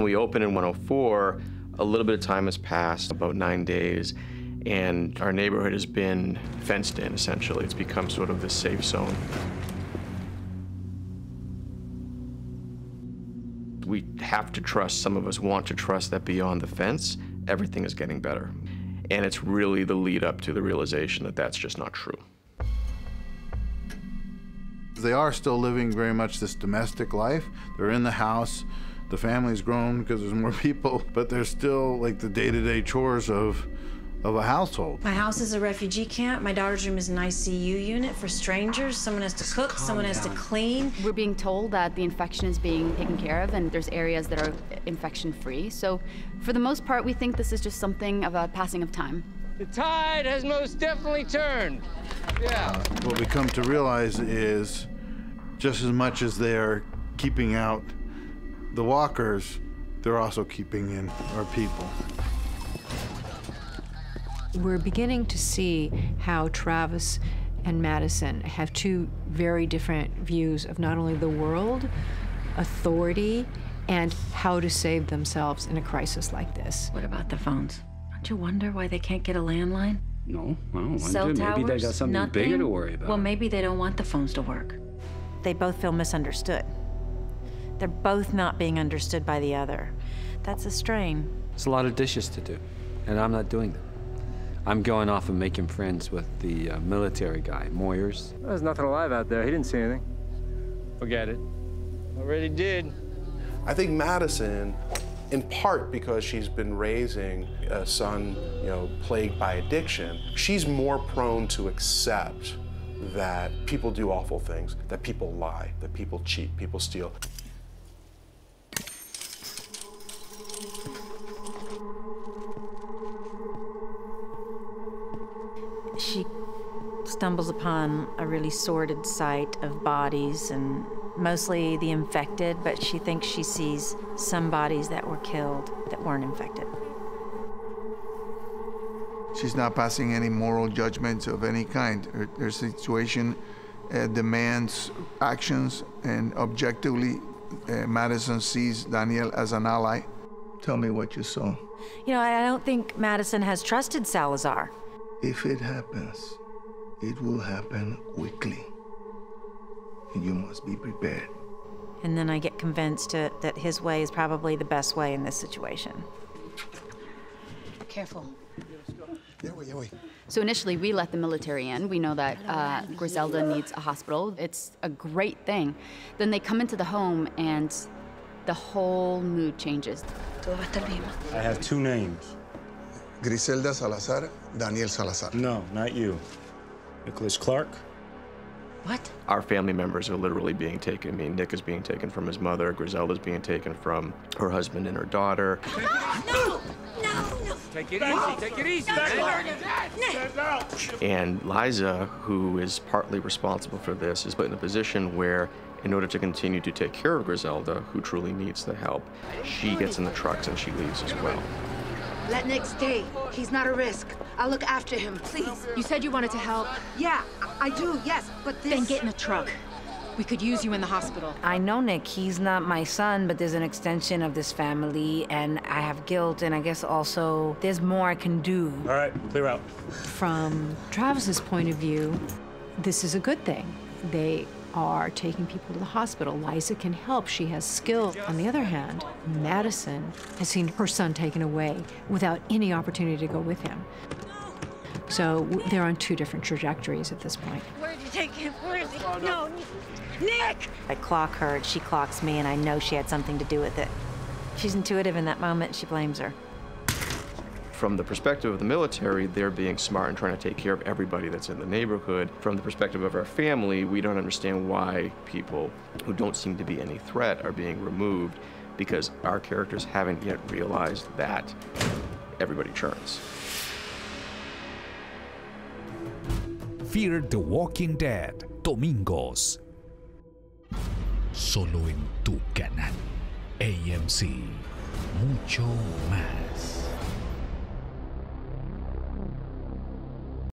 We opened in 104. A little bit of time has passed, about 9 days, and our neighborhood has been fenced in, essentially. It's become sort of this safe zone. We have to trust, some of us want to trust that beyond the fence, everything is getting better. And it's really the lead up to the realization that that's just not true. They are still living very much this domestic life. They're in the house. The family's grown because there's more people, but there's still like the day-to-day chores of a household. My house is a refugee camp. My daughter's room is an ICU unit for strangers. Someone has to cook, someone has to clean. We're being told that the infection is being taken care of and there's areas that are infection-free. So for the most part, we think this is just something of a passing of time. The tide has most definitely turned. Yeah. What we come to realize is just as much as they're keeping out the walkers, they're also keeping in our people. We're beginning to see how Travis and Madison have two very different views of not only the world, authority, and how to save themselves in a crisis like this. What about the phones? Don't you wonder why they can't get a landline? No, I don't Cell wonder. towers? Maybe they got something Nothing? bigger to worry about. Well, maybe they don't want the phones to work. They both feel misunderstood. They're both not being understood by the other. That's a strain. It's a lot of dishes to do, and I'm not doing them. I'm going off and making friends with the military guy, Moyers. There's nothing alive out there. He didn't see anything. Forget it. Already did. I think Madison, in part because she's been raising a son, plagued by addiction, she's more prone to accept that people do awful things, that people lie, that people cheat, people steal. She stumbles upon a really sordid sight of bodies, and mostly the infected, but she thinks she sees some bodies that were killed that weren't infected. She's not passing any moral judgments of any kind. Her situation demands actions, and objectively, Madison sees Daniel as an ally. Tell me what you saw. I don't think Madison has trusted Salazar. If it happens, it will happen quickly. And you must be prepared. And then I get convinced that his way is probably the best way in this situation. Careful. So initially, we let the military in. We know that Griselda needs a hospital. It's a great thing. Then they come into the home, and the whole mood changes. I have two names. Griselda Salazar, Daniel Salazar. No, not you. Nicholas Clark. What? Our family members are literally being taken. I mean, Nick is being taken from his mother, Griselda's being taken from her husband and her daughter. No! Take it easy, take it easy. And Liza, who is partly responsible for this, is put in a position where, in order to continue to take care of Griselda, who truly needs the help, she gets in the trucks and she leaves as well. Let Nick stay. He's not a risk. I'll look after him, please. You said you wanted to help. Yeah, I do, yes, but this... Then get in the truck. We could use you in the hospital. I know Nick. He's not my son, but there's an extension of this family, and I have guilt, and I guess also there's more I can do. All right, clear out. From Travis's point of view, this is a good thing. They are taking people to the hospital. Liza can help. She has skill. On the other hand, Madison has seen her son taken away without any opportunity to go with him. So they're on two different trajectories at this point. Where'd you take him? Where is he? No, Nick! I clock her, she clocks me, and I know she had something to do with it. She's intuitive in that moment, she blames her. From the perspective of the military, they're being smart and trying to take care of everybody that's in the neighborhood. From the perspective of our family, we don't understand why people who don't seem to be any threat are being removed, because our characters haven't yet realized that everybody churns. Fear the Walking Dead, domingos. Solo en tu canal AMC. Mucho más.